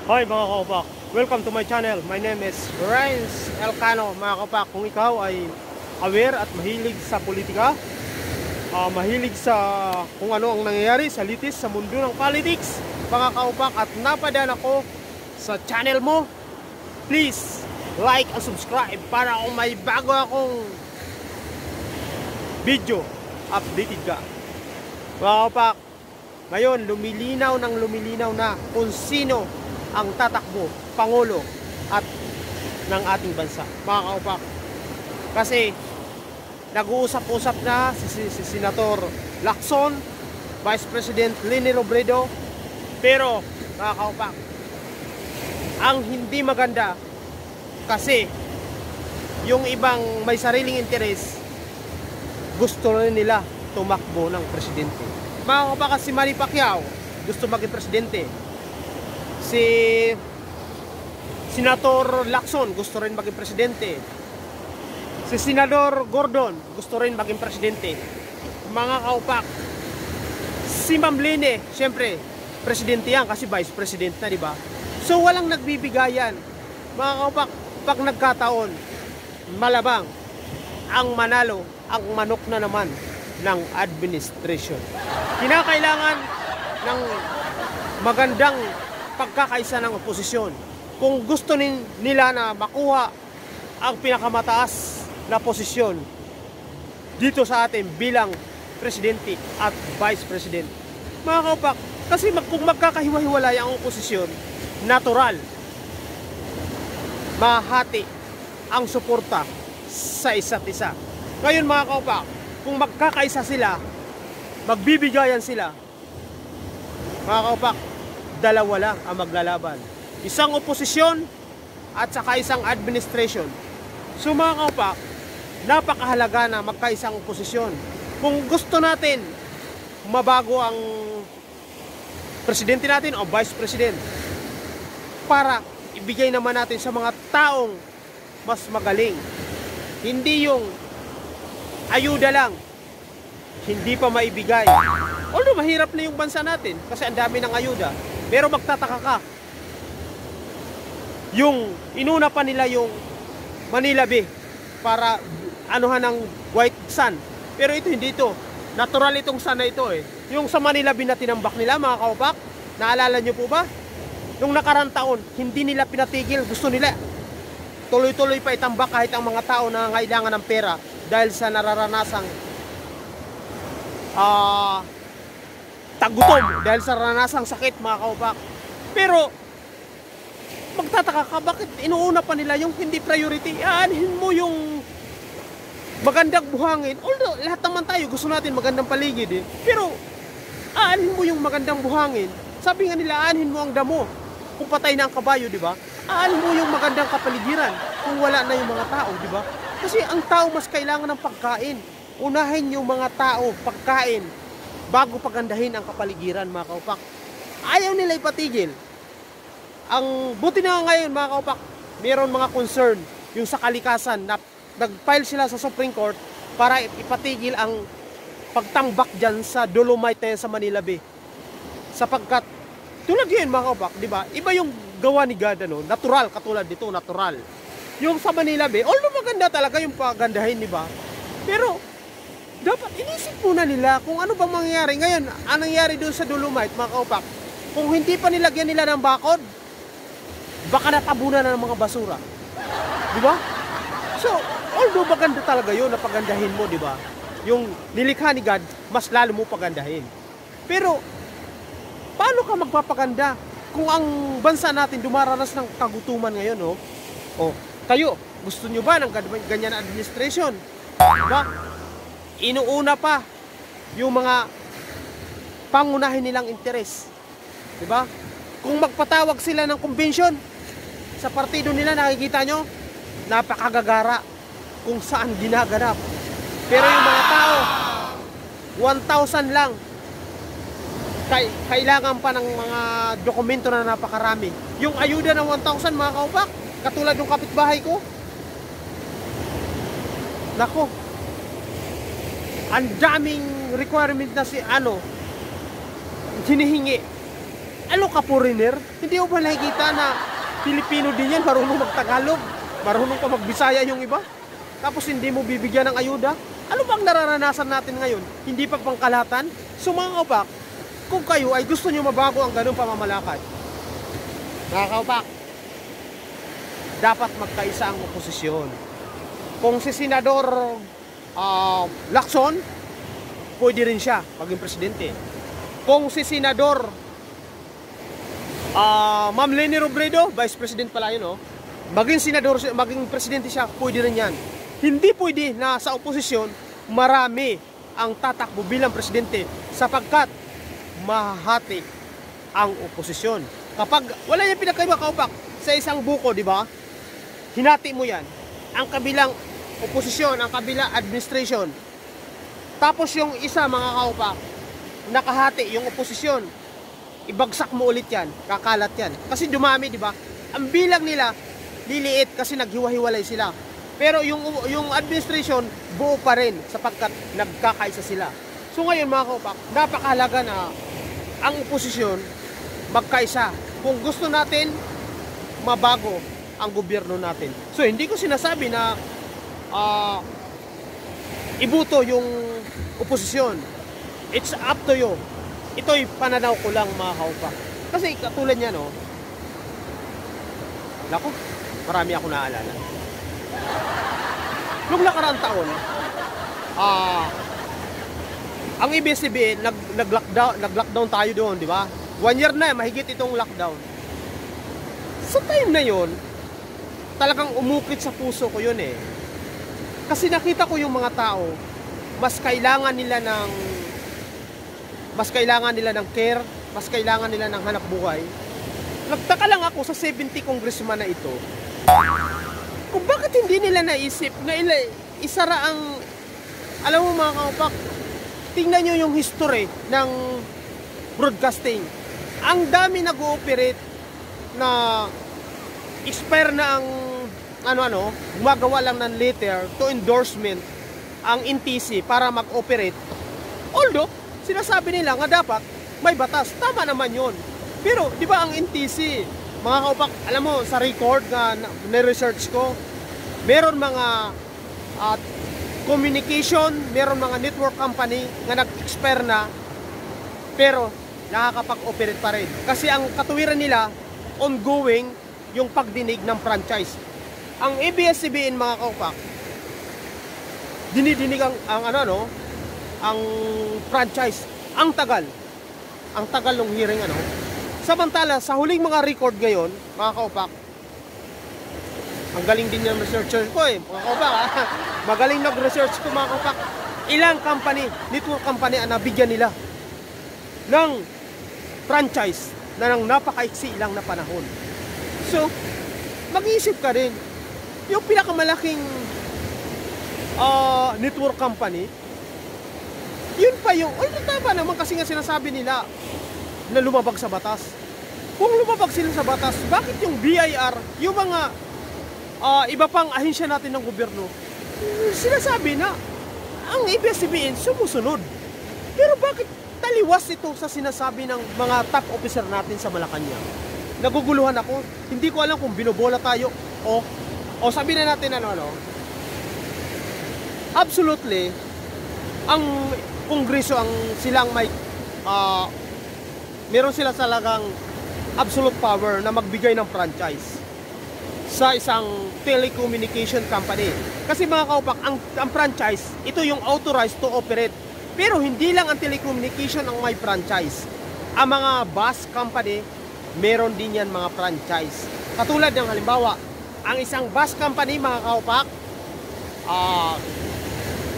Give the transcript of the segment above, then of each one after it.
Hi mga kaupak, welcome to my channel. My name is Renz Elcano. Mga kaupak, kung ikaw ay aware at mahilig sa politika, mahilig sa kung ano ang nangyayari sa litis sa mundo ng politics, mga kaupak, at napadaan ako sa channel mo, please like and subscribe para kung may bago akong video, updated ka. Mga kaupak, ngayon lumilinaw na kung sino ang tatakbo, Pangulo at ng ating bansa, mga kaupak. Kasi nag-uusap-usap na si Senator Lacson, Vice President Leni Robredo, pero mga kaupak, ang hindi maganda kasi yung ibang may sariling interes gusto rin nila tumakbo ng presidente. Mga kaupak, si Manny Pacquiao gusto maging presidente. Si Senator Lacson gusto rin maging presidente. Si Senador Gordon gusto rin maging presidente. Mga kaupak, si Ma'am Leni, syempre, presidente yan kasi vice president na, di ba? So walang nagbibigayan. Mga kaupak, pag nagkataon, malabang ang manalo, ang manok na naman ng administration. Kinakailangan ng magandang pagkakaisa ng oposisyon. Kung gusto nila na makuha ang pinakamataas na posisyon dito sa atin bilang presidente at vice president, mga kaupak, kasi kung magkakahiwa-hiwalay ang oposisyon, natural mahati ang suporta sa isa't isa. Ngayon mga kaupak, kung magkakaisa sila, magbibigayan sila, mga kaupak, dalawa lang ang maglalaban. Isang oposisyon at saka isang administration. So mga kaupak, napakahalaga na magkaisang oposisyon. Kung gusto natin mabago ang presidente natin o vice president, para ibigay naman natin sa mga taong mas magaling. Hindi yung ayuda lang, hindi pa maibigay. Although mahirap na yung bansa natin kasi ang dami ng ayuda. Pero magtataka ka, yung inuna pa nila yung Manila Bay para anuhan ng white sun. Pero ito hindi ito. Natural itong sun na ito eh. Yung sa Manila Bay na tinambak nila, mga kaupak, naalala nyo po ba? Nung nakarang taon, hindi nila pinatigil. Gusto nila tuloy-tuloy pa itambak kahit ang mga tao na kailangan ng pera dahil sa nararanasang tagutom, dahil sa naranasang sakit, mga kaupak. Pero magtataka ka, bakit inuuna pa nila yung hindi priority? Aanhin mo yung magandang buhangin. Although lahat naman tayo gusto natin magandang paligid eh. Pero aanhin mo yung magandang buhangin. Sabi nga nila, aanhin mo ang damo kung patay na ang kabayo, di ba? Aanhin mo yung magandang kapaligiran kung wala na yung mga tao, di ba? Kasi ang tao mas kailangan ng pagkain. Unahin yung mga tao, pagkain, bago pagandahin ang kapaligiran, mga kaupak. Ayaw nila ipatigil. Ang buti na ngayon, mga kaupak, mayroon mga concern yung sa kalikasan na nag-file sila sa Supreme Court para ipatigil ang pagtambak dyan sa Dolomite na yan sa Manila Bay. Sapagkat tulad yun, mga kaupak, di ba? Iba yung gawa ni God, ano? Natural, katulad dito, natural. Yung sa Manila Bay, although maganda talaga yung pagandahin, di ba? Pero dapat inisip muna nila kung ano bang mangyayari. Ngayon, anong nangyayari doon sa Dolomite, mga kaupak? Kung hindi pa nilagyan nila ng bakod, baka natabunan na ng mga basura. Di ba? So, although maganda talaga yun na pagandahin mo, di ba? Yung nilikha ni God, mas lalo mo pagandahin. Pero, paano ka magpapaganda kung ang bansa natin dumaranas ng kagutuman ngayon, no? O, kayo, gusto nyo ba ng ganyan na administration? Diba? Inuuna pa yung mga pangunahin nilang interes. Diba? Kung magpatawag sila ng convention sa partido nila, nakikita nyo, napakagagara kung saan ginaganap. Pero yung mga tao, 1,000 lang. Kailangan pa ng mga dokumento na napakarami. Yung ayuda ng 1,000, mga kaupak, katulad ng kapitbahay ko, nako, ang daming requirement na hinihingi Ano ka, foreigner? Hindi mo ba nakikita na Pilipino din yan, marunong magtagalog, marunong pa magbisaya yung iba? Tapos hindi mo bibigyan ng ayuda? Ano bang nararanasan natin ngayon? Hindi pa pangkalahatan? So mga kaupak, kung kayo ay gusto nyo mabago ang ganung pamamalakad, mga kaupak, dapat magkaisa ang oposisyon. Kung si Senador Lacson, pwede rin siya maging presidente. Kung si Senador Ma'am Leni Robredo, Vice President pala yun, maging senador, maging presidente siya, pwede rin yan. Hindi pwede na sa oposisyon marami ang tatakbo bilang presidente sapagkat mahati ang oposisyon. Kapag wala yung pinakaiba, kaupak, sa isang buko, di ba? Hinati mo yan. Ang kabilang oposisyon, ang kabilang administration. Tapos yung isa, mga kaupak, nakahati yung oposisyon. Ibagsak mo ulit yan, kakalat yan. Kasi dumami, di ba? Ang bilang nila, liliit kasi naghiwa-hiwalay sila. Pero yung administration, buo pa rin sapagkat nagkakaisa sila. So ngayon mga kaupak, napakahalaga na ang oposisyon magkaisa. Kung gusto natin, mabago ang gobyerno natin. So hindi ko sinasabi na ibuto yung oposisyon. It's up to you. Ito'y pananaw ko lang mga kaupak. Kasi katulad niya, naku, marami ako naalala. Noong nakaraang taon, ang ABS-CBN nag-lockdown tayo doon, di ba? 1 year na, mahigit itong lockdown. Sa time na yon, talagang umukit sa puso ko yun eh. Kasi nakita ko yung mga tao, mas kailangan nila ng care, mas kailangan nila ng hanap buhay. Nagtaka lang ako sa 70 congressman na ito, kung bakit hindi nila naisip na isara ang, alam mo mga kaupak, tingnan nyo yung history ng broadcasting. Ang dami nag-ooperate na expire na ang gumagawa lang ng letter to endorsement ang NTC para mag-operate. Although, sinasabi nila nga dapat may batas. Tama naman yon. Pero, di ba ang NTC, mga kaupak, alam mo, sa record na research ko, meron mga communication, meron mga network company na nag-expire na, pero nakakapag-operate pa rin. Kasi ang katuwiran nila, ongoing yung pagdinig ng franchise. Ang ABS-CBN, mga kaupak, dinidinig ang franchise. Ang tagal ng hearing, Samantala, sa huling mga record ngayon, mga kaupak, ang galing din ng researcher ko mga kaupak, magaling nag-research ko, mga kaupak, ilang company, network company ang nabigyan nila ng franchise na nang napakaiksi lang na panahon. So, mag-iisip ka rin, yung pinakamalaking network company, yun pa yung, tama naman kasi nga sinasabi nila na lumabag sa batas. Kung lumabag sila sa batas, bakit yung BIR, yung mga iba pang ahensya natin ng gobyerno, sinasabi na ang ABS-CBN sumusunod. Pero bakit taliwas ito sa sinasabi ng mga top officer natin sa Malacanang? Naguguluhan ako. Hindi ko alam kung binobola tayo o sabi na natin absolutely ang Kongreso ang silang may meron sila talagang absolute power na magbigay ng franchise sa isang telecommunication company. Kasi mga kaupak, ang franchise, ito yung authorized to operate. Pero hindi lang ang telecommunication ang may franchise. Ang mga bus company, meron din yan mga franchise. Katulad ng halimbawa, ang isang bus company, mga kaupak,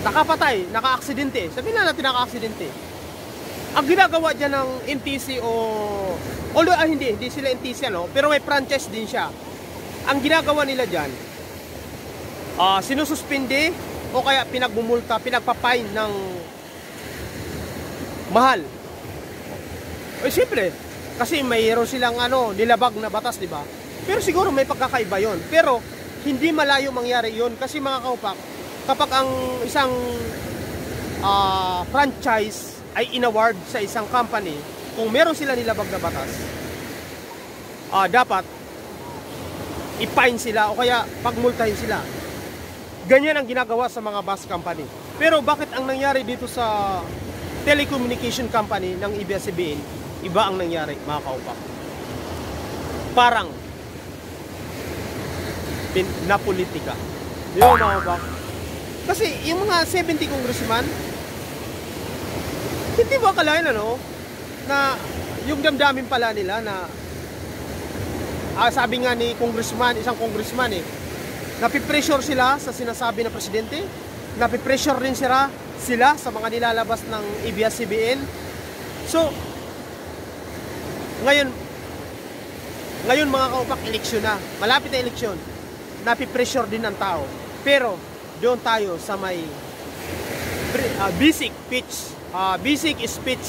nakapatay, naka-aksidente. Sabihin na natin naka-aksidente. Ang ginagawa dyan ng NTC although hindi sila NTC pero may franchise din siya. Ang ginagawa nila dyan, sinususpindi o kaya pinagmumulta, pinagpapine ng mahal. Siyempre, kasi mayroon silang nilabag na batas, di ba? Pero siguro may pagkakaiba yon. Pero hindi malayo mangyari yon kasi mga kaupak, kapag ang isang franchise ay inaward sa isang company, kung meron sila nilabag na batas, dapat i-fine sila o kaya pagmultahin sila. Ganyan ang ginagawa sa mga bus company. Pero bakit ang nangyari dito sa telecommunication company ng ABS-CBN, iba ang nangyari, mga kaupak. Parang na politika. Yun, mga kaupak. Kasi yung mga 70 congressman, hindi ba akalain na yung damdamin pala nila na sabi nga ni isang congressman napipressure sila sa sinasabi ng presidente, napipressure rin sila sa mga nilalabas ng ABS-CBN. So, ngayon mga kaupak, eleksyon na. Malapit na eleksyon. Napipressure din ng tao. Pero, doon tayo sa may basic speech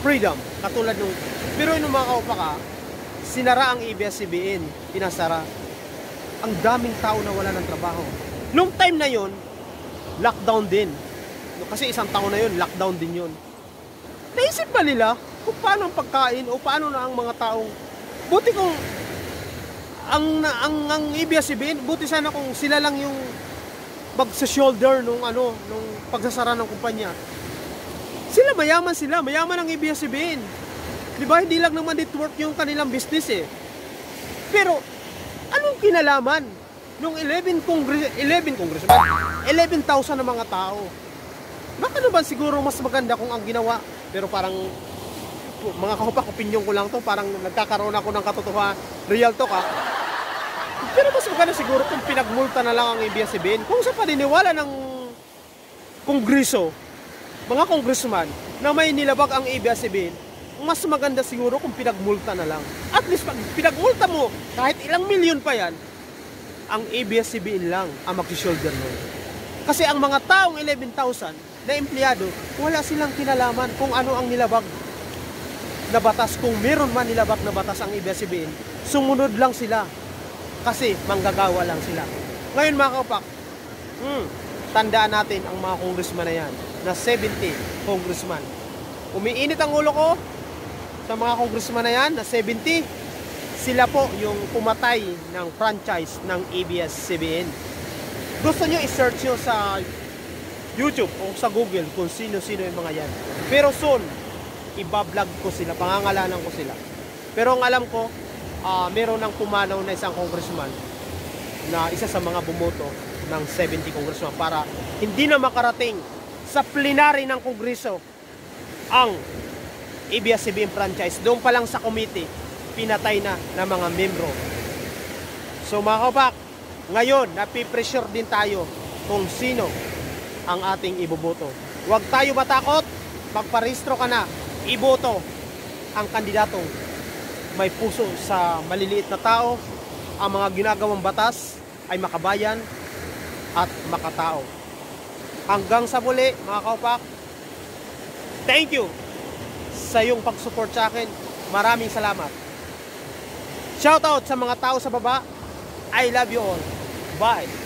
freedom. Katulad nung, pero yung mga kaupak sinara ang ABS-CBN, pinasara. Ang daming tao na wala ng trabaho. Nung time na yon, lockdown din. Kasi isang taon na yon, lockdown din yon. Naisip ba nila kung paano ang pagkain o paano na ang mga taong, buti kung ang ABS-CBN, buti sana kung sila lang yung mag-shoulder nung pagsasara ng kumpanya. Mayaman ang ABS-CBN. Di ba, hindi lang naman network yung kanilang business Pero, anong kinalaman nung 11,000 na mga tao? Baka naman siguro mas maganda kung ang ginawa. Pero parang, mga kaupak, opinion ko lang to, parang nagkakaroon ako ng katotohanan, real talk Pero mas maganda siguro kung pinagmulta na lang ang ABS-CBN. Kung sa paniniwala ng kongreso, mga congressman, na may nilabag ang ABS-CBN, mas maganda siguro kung pinagmulta na lang. At least pag pinagmulta mo, kahit ilang milyon pa yan, ang ABS-CBN lang ang mag-shoulder nun. Kasi ang mga taong 11,000 na empleyado, wala silang kinalaman kung ano ang nilabag na batas. Kung meron man nilabag na batas ang ABS-CBN, sumunod lang sila. Kasi manggagawa lang sila. Ngayon mga kaupak, tandaan natin ang mga congressman na yan, na 70 congressman. Umiinit ang ulo ko sa mga congressman na yan, na 70, sila po yung pumatay ng franchise ng ABS-CBN. Gusto nyo i-search nyo sa YouTube o sa Google kung sino-sino yung mga yan. Pero soon, ibablog ko sila, pangangalanan ko sila. Pero ang alam ko, meron ng pumanaw na isang congressman na isa sa mga bumoto ng 70 congressman para hindi na makarating sa plenary ng kongreso ang ABS-CBN franchise. Doon pa lang sa committee, pinatay na ng mga membro. So mga kaupak, ngayon napipressure din tayo kung sino ang ating iboboto. Huwag tayo matakot, magparehistro ka na, iboto ang kandidatong may puso sa maliliit na tao. Ang mga ginagawang batas ay makabayan at makatao. Hanggang sa muli mga kaupak, thank you sa iyong pag-support sa akin. Maraming salamat. Shoutout sa mga tao sa baba. I love you all. Bye.